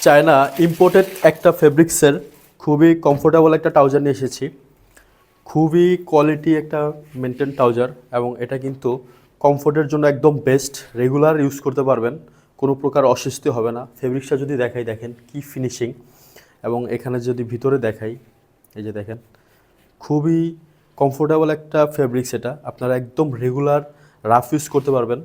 China imported একটা ফেব্রিক্সের খুবই কমফোর্টেবল একটা ট্রাউজার নিয়ে এসেছি। খুবই কোয়ালিটি একটা মেনটেন ট্রাউজার এবং এটা কিন্তু কমফোর্টের জন্য একদম বেস্ট। রেগুলার ইউজ করতে পারবেন, কোনো প্রকার অস্বস্তি হবে না। ফেব্রিক্সটা যদি দেখাই, দেখেন কি ফিনিশিং। এবং এখানে যদি ভিতরে দেখাই, এই যে দেখেন, খুবই কমফোর্টেবল একটা ফেব্রিক্স। এটা আপনারা একদম রেগুলার রাফ ইউজ করতে পারবেন।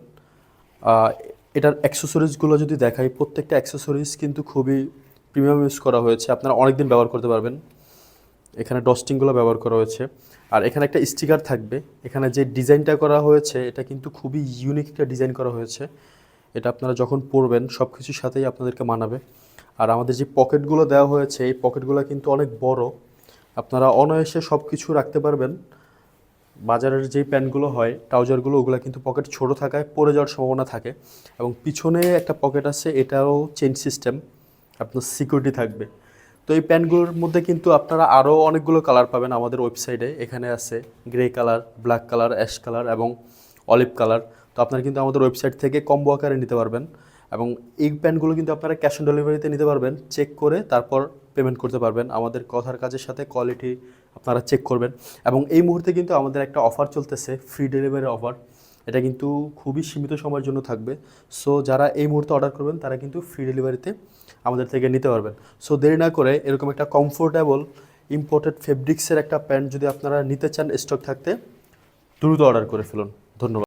আহ, এটার অ্যাক্সেসরিজগুলো যদি দেখাই, প্রত্যেকটা অ্যাক্সেসরিজ কিন্তু খুবই প্রিমিয়াম ইউজ করা হয়েছে, আপনারা অনেক দিন ব্যবহার করতে পারবেন। এখানে ডস্টিংগুলো ব্যবহার করা হয়েছে, আর এখানে একটা স্টিকার থাকবে। এখানে যে ডিজাইনটা করা হয়েছে এটা কিন্তু খুবই ইউনিক একটা ডিজাইন করা হয়েছে। এটা আপনারা যখন পরবেন সব কিছুর সাথেই আপনাদেরকে মানাবে। আর আমাদের যে পকেটগুলো দেওয়া হয়েছে, এই পকেটগুলো কিন্তু অনেক বড়, আপনারা অনায়াসে সব কিছু রাখতে পারবেন। বাজারের যেই প্যান্টগুলো হয়, ট্রাউজারগুলো, ওগুলো কিন্তু পকেট ছোট থাকায় পড়ে যাওয়ার সম্ভাবনা থাকে। এবং পিছনে একটা পকেট আছে, এটাও চেইন সিস্টেম, আপনার সিকিউরিটি থাকবে। তো এই প্যান্টগুলোর মধ্যে কিন্তু আপনারা আরও অনেকগুলো কালার পাবেন আমাদের ওয়েবসাইটে। এখানে আছে grey colour, black colour, ash colour এবং অলিভ কালার। তো আপনারা কিন্তু আমাদের ওয়েবসাইট থেকে কম্বো আকারে নিতে পারবেন। এবং এই প্যান্টগুলো কিন্তু আপনারা ক্যাশ অন ডেলিভারিতে নিতে পারবেন, চেক করে তারপর পেমেন্ট করতে পারবেন। আমাদের কথার কাজের সাথে কোয়ালিটি আপনারা চেক করবেন। এবং এই মুহূর্তে কিন্তু আমাদের একটা অফার চলতেছে, ফ্রি ডেলিভারি অফার। এটা কিন্তু খুবই সীমিত সময়ের জন্য থাকবে। সো যারা এই মুহূর্তে অর্ডার করবেন তারা কিন্তু ফ্রি ডেলিভারিতে আমাদের থেকে নিতে পারবেন। সো দেরি না করে এরকম একটা কমফোর্টেবল ইম্পোর্টেড ফেব্রিক্সের একটা প্যান্ট যদি আপনারা নিতে চান স্টক থাকতে, দ্রুত অর্ডার করে ফেলুন। ধন্যবাদ।